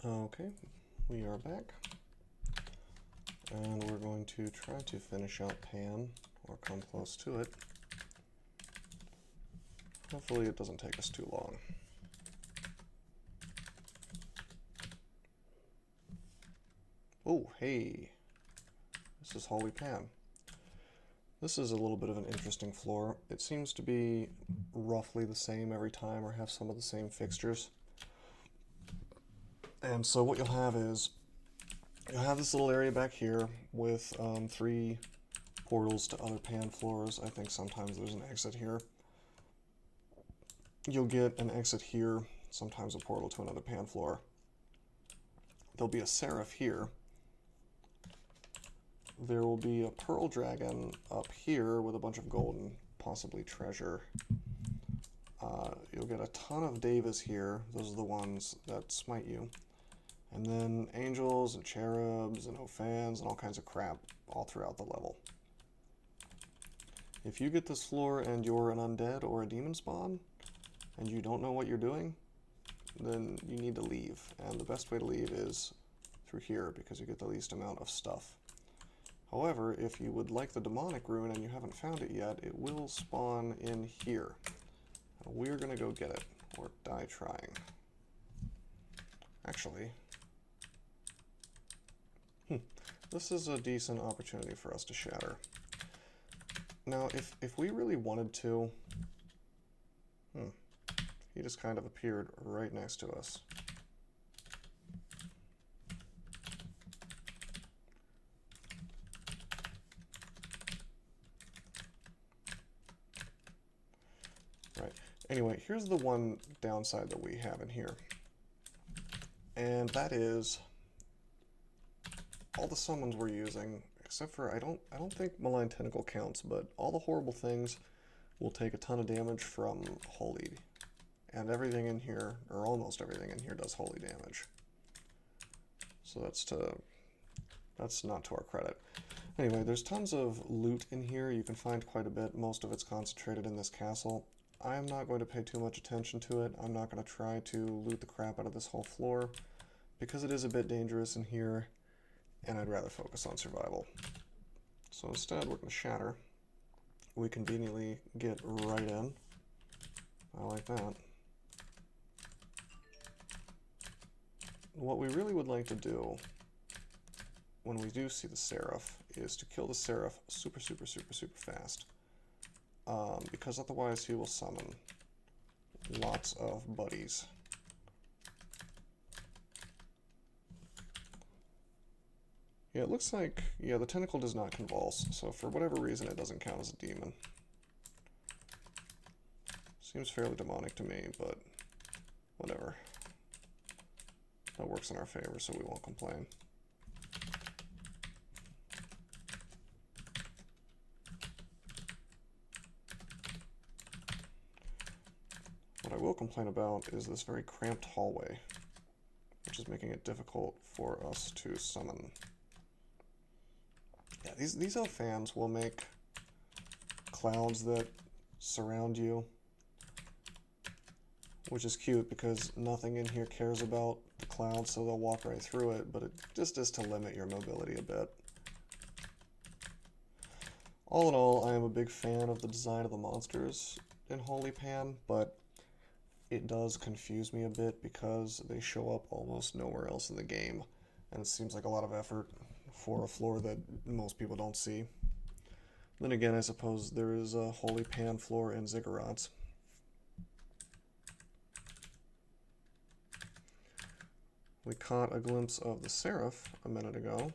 Okay, we are back, and we're going to try to finish out Pan, or come close to it. Hopefully it doesn't take us too long. Oh, hey, this is Holy Pan. This is a little bit of an interesting floor. It seems to be roughly the same every time, or have some of the same fixtures. And so what you'll have is, you'll have this little area back here with 3 portals to other Pan floors. I think sometimes there's an exit here. You'll get an exit here, sometimes a portal to another Pan floor. There'll be a Seraph here. There will be a Pearl Dragon up here with a bunch of gold and possibly treasure. You'll get a ton of Devas here. Those are the ones that smite you. And then angels and cherubs and Ophans and all kinds of crap all throughout the level. If you get this floor and you're an undead or a demon spawn, and you don't know what you're doing, then you need to leave. And the best way to leave is through here, because you get the least amount of stuff. However, if you would like the demonic rune and you haven't found it yet, it will spawn in here. And we're going to go get it, or die trying. Actually, this is a decent opportunity for us to shatter. Now, if we really wanted to... he just kind of appeared right next to us. Right. Anyway, here's the one downside that we have in here. And that is all the summons we're using, except for I don't think Malign Tentacle counts, but all the horrible things will take a ton of damage from Holy. And everything in here, or almost everything in here, does holy damage. So that's not to our credit. Anyway, there's tons of loot in here. You can find quite a bit. Most of it's concentrated in this castle. I'm not going to pay too much attention to it. I'm not going to try to loot the crap out of this whole floor, because it is a bit dangerous in here, and I'd rather focus on survival. So instead, we're going to shatter. We conveniently get right in. I like that. What we really would like to do when we do see the Seraph is to kill the Seraph super fast. Because otherwise he will summon lots of buddies. Yeah, it looks like, yeah, the tentacle does not convulse, so for whatever reason it doesn't count as a demon. Seems fairly demonic to me, but whatever. That works in our favor, so we won't complain. What I will complain about is this very cramped hallway, which is making it difficult for us to summon. Yeah, these Ophans will make clouds that surround you, which is cute because nothing in here cares about the cloud, so they'll walk right through it, but it just is to limit your mobility a bit. All in all, I am a big fan of the design of the monsters in Holy Pan, but it does confuse me a bit because they show up almost nowhere else in the game, and it seems like a lot of effort for a floor that most people don't see. Then again, I suppose there is a Holy Pan floor in Ziggurats. We caught a glimpse of the Seraph a minute ago.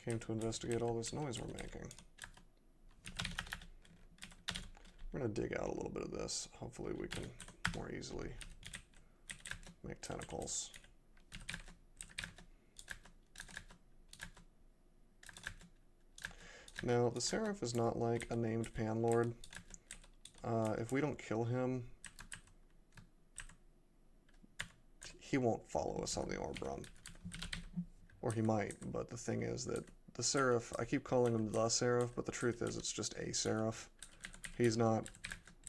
Came to investigate all this noise we're making. We're going to dig out a little bit of this. Hopefully we can more easily make tentacles. Now, the Seraph is not like a named Pan Lord. If we don't kill him, he won't follow us on the orb run. Or he might, but the thing is that the Seraph, I keep calling him the Seraph, but the truth is it's just a Seraph. He's not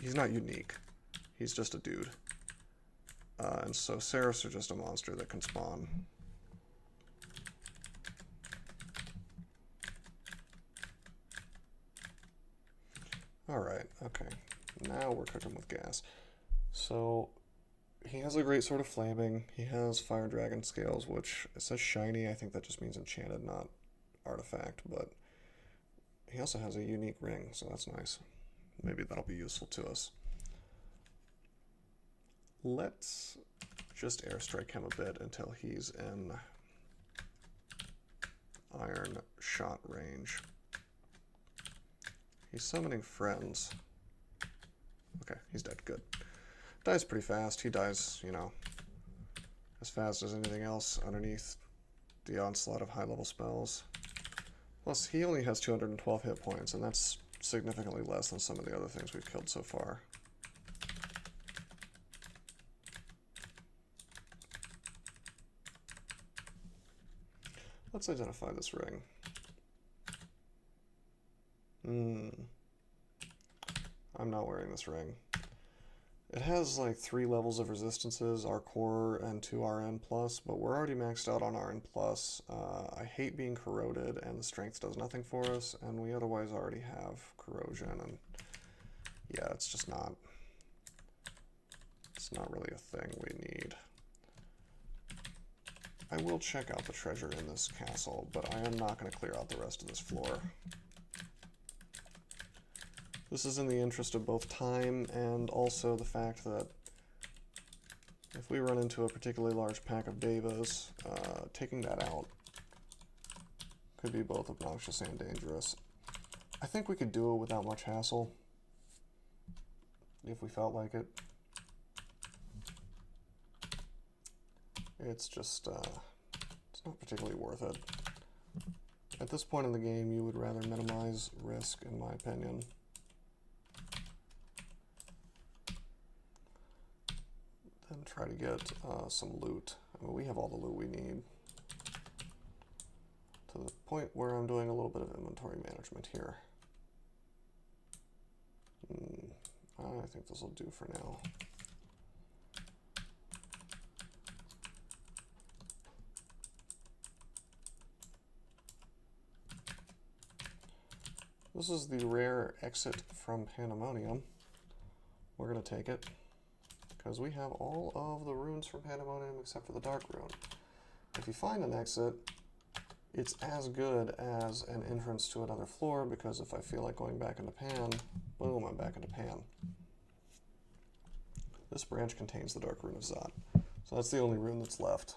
he's not unique. He's just a dude. And so Seraphs are just a monster that can spawn. Alright, okay. Now we're cooking with gas. So he has a great sort of flaming. He has Fire Dragon scales, which it says shiny. I think that just means enchanted, not artifact. But he also has a unique ring, so that's nice. Maybe that'll be useful to us. Let's just airstrike him a bit until he's in iron shot range. He's summoning friends. Okay, he's dead. Good. Dies pretty fast. He dies, you know, as fast as anything else underneath the onslaught of high-level spells. Plus, he only has 212 hit points, and that's significantly less than some of the other things we've killed so far. Let's identify this ring. I'm not wearing this ring. It has like 3 levels of resistances, our core and 2 RN+, but we're already maxed out on RN+. I hate being corroded, and the strength does nothing for us, and we otherwise already have corrosion, and yeah, it's just not... It's not really a thing we need. I will check out the treasure in this castle, but I am not going to clear out the rest of this floor. This is in the interest of both time and also the fact that if we run into a particularly large pack of Devas, taking that out could be both obnoxious and dangerous. I think we could do it without much hassle, if we felt like it. It's just, it's not particularly worth it. At this point in the game, you would rather minimize risk, in my opinion. Then try to get some loot. I mean, we have all the loot we need. To the point where I'm doing a little bit of inventory management here. I think this will do for now. This is the rare exit from Pandemonium. We're going to take it, because we have all of the runes from Pandemonium except for the Dark Rune. If you find an exit, it's as good as an entrance to another floor, because if I feel like going back into Pan, boom, I'm back into Pan. This branch contains the Dark Rune of Zot, so that's the only rune that's left.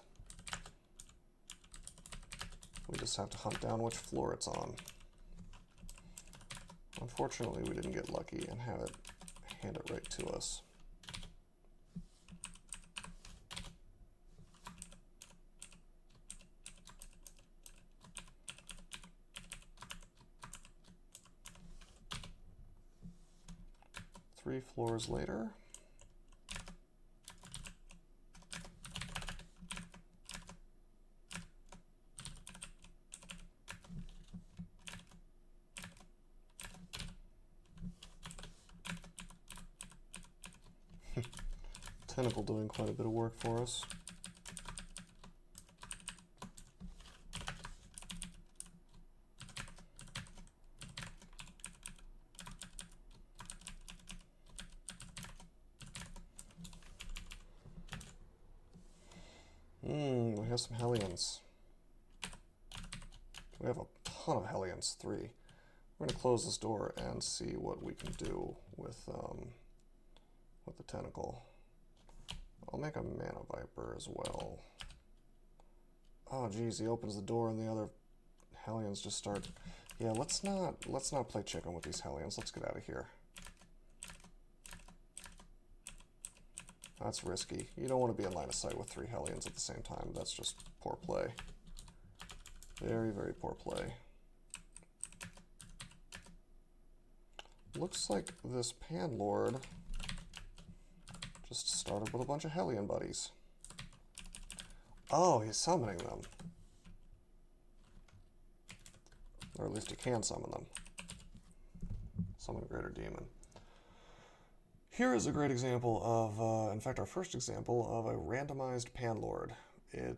We just have to hunt down which floor it's on. Unfortunately, we didn't get lucky and have it hand it right to us. Three floors later. Tentacle doing quite a bit of work for us. We have some Hellions. We have a ton of Hellions, 3. We're going to close this door and see what we can do with the tentacle. I'll make a Mana Viper as well. Oh geez, he opens the door and the other Hellions just start. Yeah, let's not play chicken with these Hellions. Let's get out of here. That's risky. You don't want to be in line of sight with 3 Hellions at the same time. That's just poor play. Very, very poor play. Looks like this Pan Lord just started with a bunch of Hellion buddies. Oh, he's summoning them. Or at least he can summon them. Summon Greater Demon. Here is a great example of, in fact, our first example of a randomized panlord. It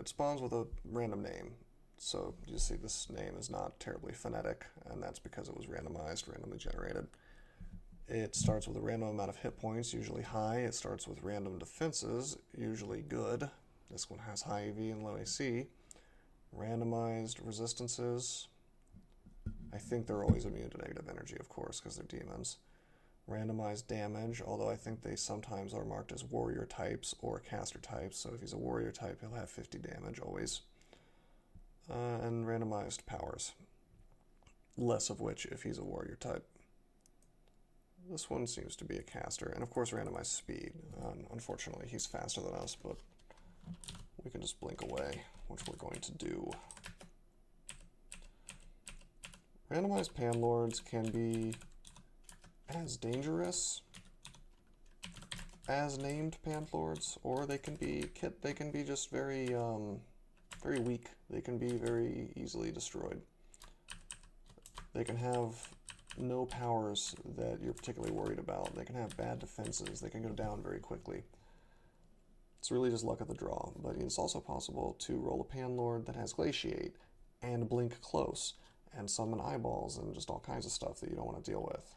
spawns with a random name. So you see this name is not terribly phonetic, and that's because it was randomized, randomly generated. It starts with a random amount of hit points, usually high. It starts with random defenses, usually good. This one has high AV and low AC. Randomized resistances. I think they're always immune to negative energy, of course, because they're demons. Randomized damage, although I think they sometimes are marked as warrior types or caster types. So if he's a warrior type, he'll have 50 damage always. And randomized powers, less of which if he's a warrior type. This one seems to be a caster, and of course randomized speed. Unfortunately, he's faster than us, but we can just blink away, which we're going to do. Randomized panlords can be as dangerous as named panlords, or they can be just very very weak. They can be very easily destroyed. They can have no powers that you're particularly worried about. They can have bad defenses. They can go down very quickly. It's really just luck of the draw, but it's also possible to roll a panlord that has glaciate and blink close and summon eyeballs and just all kinds of stuff that you don't want to deal with.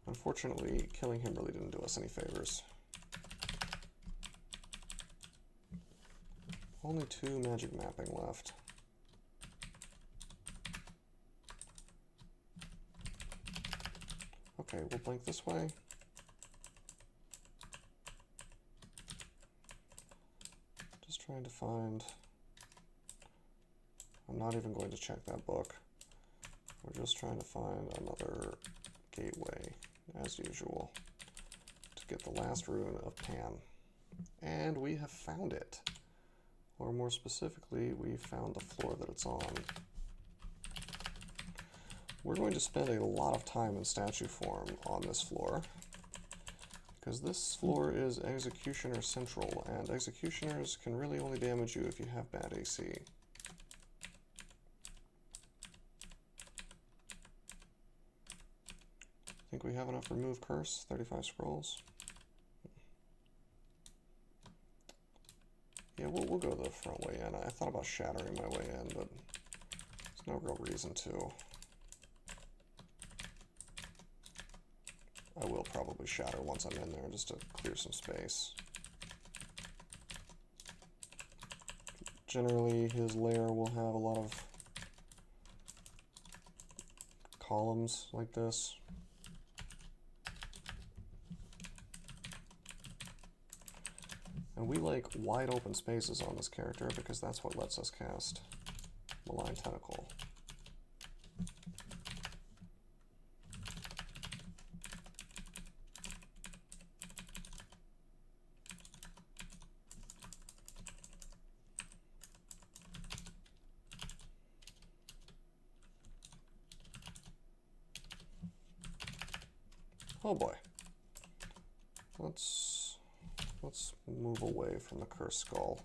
Unfortunately, killing him really didn't do us any favors. Only 2 magic mapping left. Okay, we'll blink this way. Just trying to find... I'm not even going to check that book. We're just trying to find another gateway, as usual, to get the last rune of Pan. And we have found it. Or more specifically, we found the floor that it's on. We're going to spend a lot of time in statue form on this floor, because this floor is Executioner Central, and Executioners can really only damage you if you have bad AC. Think we have enough remove curse, 35 scrolls. Yeah, we'll go the front way in. I thought about shattering my way in, but there's no real reason to. I will probably shatter once I'm in there just to clear some space. Generally, his lair will have a lot of columns like this. And we like wide open spaces on this character because that's what lets us cast Malign Tentacle. Oh boy. Let's move away from the cursed skull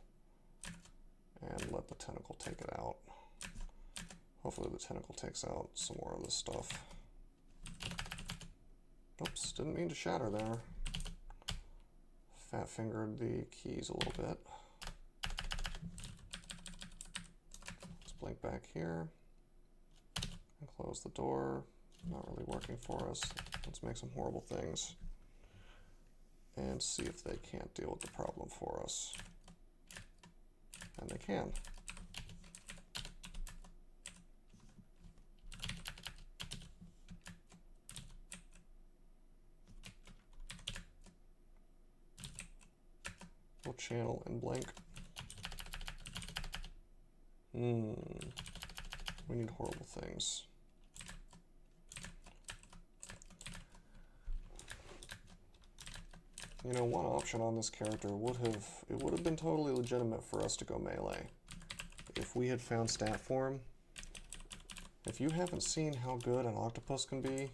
and let the tentacle take it out. Hopefully the tentacle takes out some more of this stuff. Oops, didn't mean to shatter there. Fat fingered the keys a little bit. Let's blink back here and close the door. Not really working for us. Let's make some horrible things and see if they can't deal with the problem for us. And they can. We'll channel and blink. We need horrible things. You know, one option on this character would have been totally legitimate for us to go melee. If we had found stat form. If you haven't seen how good an octopus can be,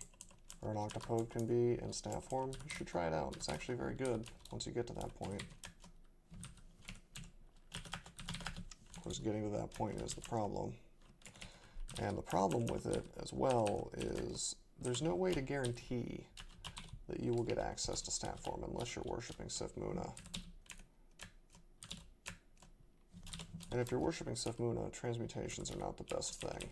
or an octopode can be in stat form, you should try it out. It's actually very good once you get to that point. Of course, getting to that point is the problem. And the problem with it as well is there's no way to guarantee that you will get access to stat form unless you're worshipping Sif Muna. And if you're worshipping Sif Muna, transmutations are not the best thing.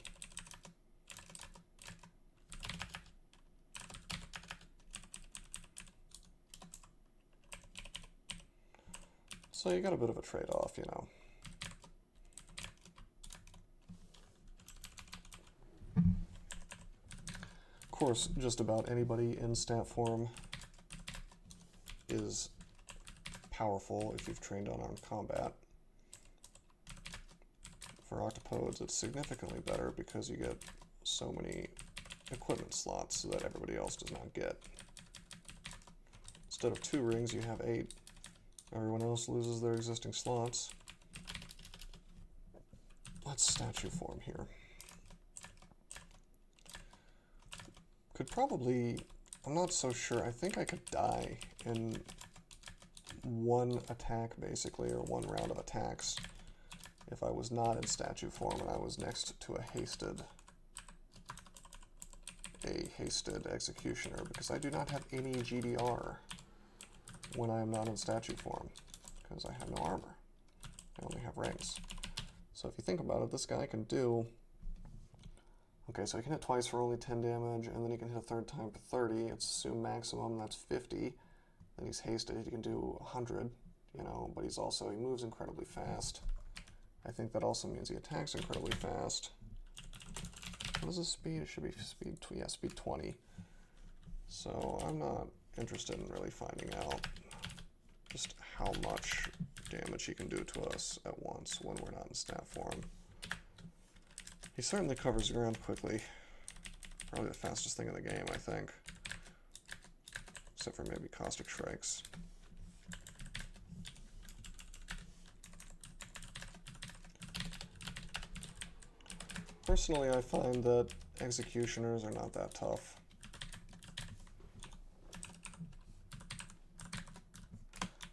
So you got a bit of a trade-off, you know. Of course, just about anybody in stat form is powerful if you've trained on armed combat. For Octopodes, it's significantly better because you get so many equipment slots that everybody else does not get. Instead of 2 rings, you have 8. Everyone else loses their existing slots. Let's statue form here. Could probably, I'm not so sure, I think I could die in 1 attack basically, or 1 round of attacks, if I was not in statue form and I was next to a hasted executioner, because I do not have any GDR when I am not in statue form, because I have no armor. I only have rings. So if you think about it, this guy can do... Okay, so he can hit twice for only 10 damage, and then he can hit a 3rd time for 30. It's assumed maximum, that's 50. Then he's hasted, he can do 100, you know, but he moves incredibly fast. I think that also means he attacks incredibly fast. What is his speed? It should be speed 20. So I'm not interested in really finding out just how much damage he can do to us at once when we're not in stat form. He certainly covers ground quickly. Probably the fastest thing in the game, I think. Except for maybe Caustic Strikes. Personally, I find that executioners are not that tough.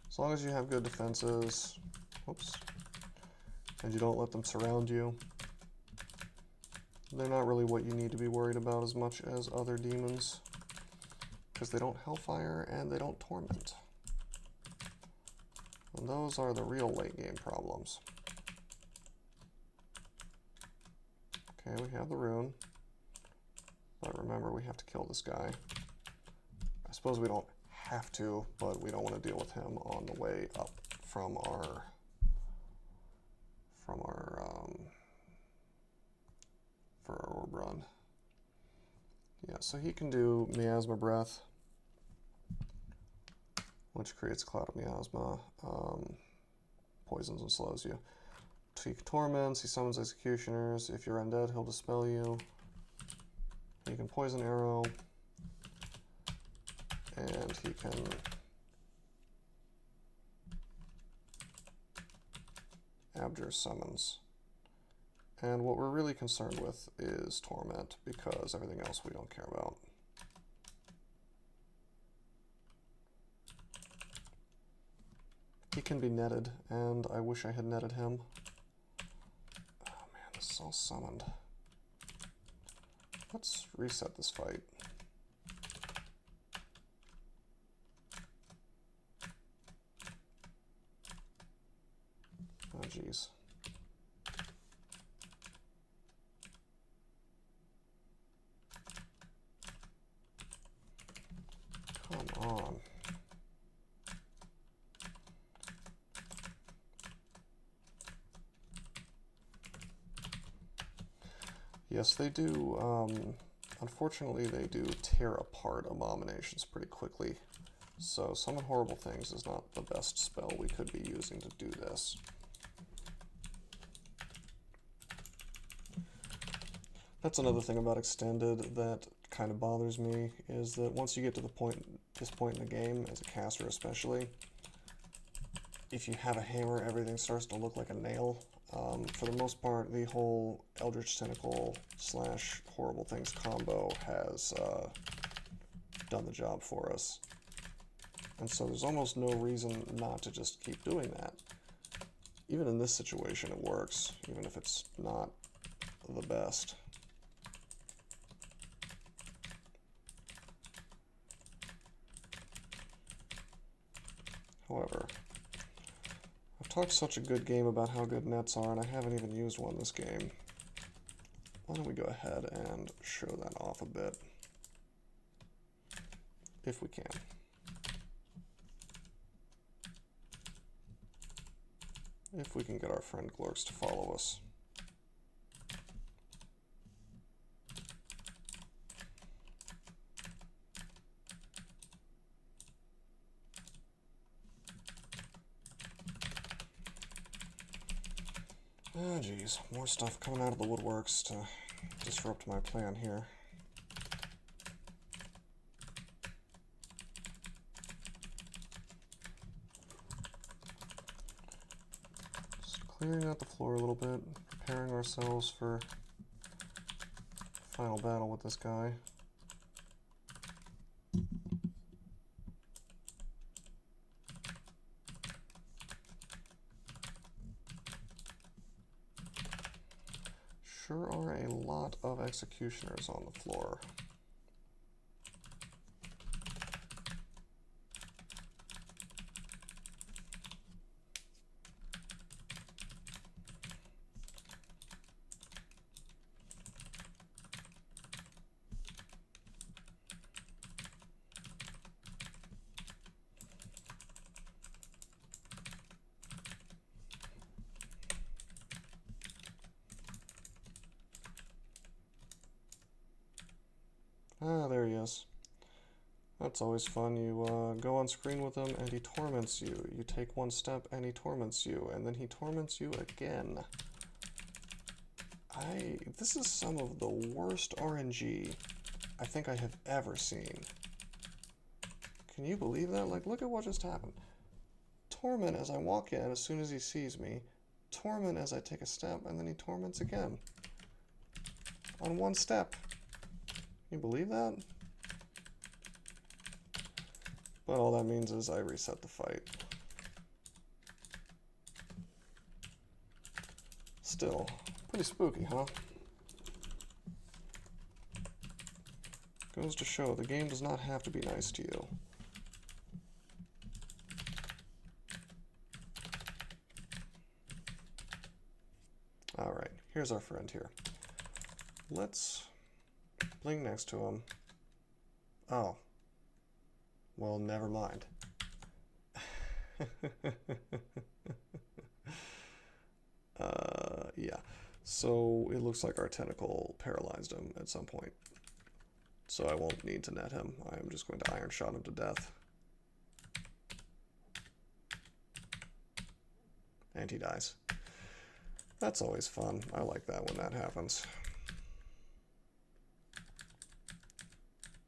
As long as you have good defenses, whoops, and you don't let them surround you, they're not really what you need to be worried about as much as other demons, because they don't Hellfire and they don't Torment. And those are the real late game problems. Okay, we have the Rune, but remember we have to kill this guy. I suppose we don't have to, but we don't want to deal with him on the way up from our orb run. Yeah, so he can do Miasma Breath, which creates a cloud of miasma, poisons and slows you. He torments, he summons executioners. If you're undead, he'll dispel you. He can poison arrow, and he can abjure summons. And what we're really concerned with is torment, because everything else we don't care about. He can be netted, and I wish I had netted him. Oh man, this is all summoned. Let's reset this fight. Oh jeez. Come on. Yes, they do, unfortunately they do tear apart abominations pretty quickly. So Summon Horrible Things is not the best spell we could be using to do this. That's another thing about Extended that kind of bothers me, is that once you get to this point in the game, as a caster especially, if you have a hammer, everything starts to look like a nail. For the most part, the whole Eldritch Tentacle / Horrible Things combo has done the job for us. And so there's almost no reason not to just keep doing that. Even in this situation, it works, even if it's not the best. However, I've talked such a good game about how good nets are, and I haven't even used one this game. Why don't we go ahead and show that off a bit, if we can. If we can get our friend Gloorx to follow us. Oh geez, more stuff coming out of the woodworks to disrupt my plan here. Just clearing out the floor a little bit, preparing ourselves for final battle with this guy. Sure are a lot of executioners on the floor. Ah, there he is. That's always fun. You go on screen with him and he torments you. You take one step and he torments you, and then he torments you again. This is some of the worst RNG I think I have ever seen. Can you believe that? Like, look at what just happened. Torment as I walk in as soon as he sees me. Torment as I take a step, and then he torments again. On one step. Can you believe that? But all that means is I reset the fight. Still, pretty spooky, huh? Goes to show, the game does not have to be nice to you. Alright, here's our friend here. Let's bling next to him. Oh. Well, never mind. Yeah. So it looks like our tentacle paralyzed him at some point. So I won't need to net him. I'm just going to iron shot him to death. And he dies. That's always fun. I like that when that happens.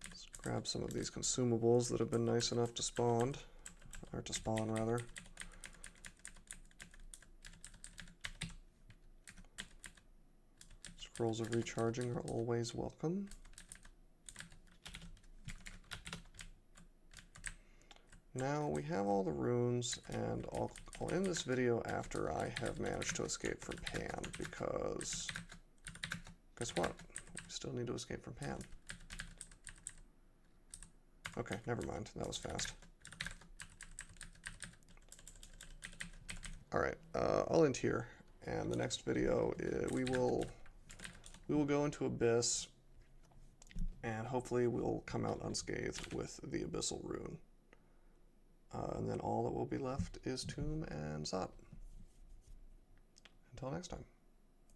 Let's grab some of these consumables that have been nice enough to spawn. Or to spawn, rather. Scrolls of recharging are always welcome. Now we have all the runes, and I'll end this video after I have managed to escape from Pan, because guess what? We still need to escape from Pan. Okay, never mind. That was fast. Alright, I'll end here, and the next video we will go into Abyss, and hopefully we'll come out unscathed with the Abyssal Rune. And then all that will be left is Tomb and Zot. Until next time.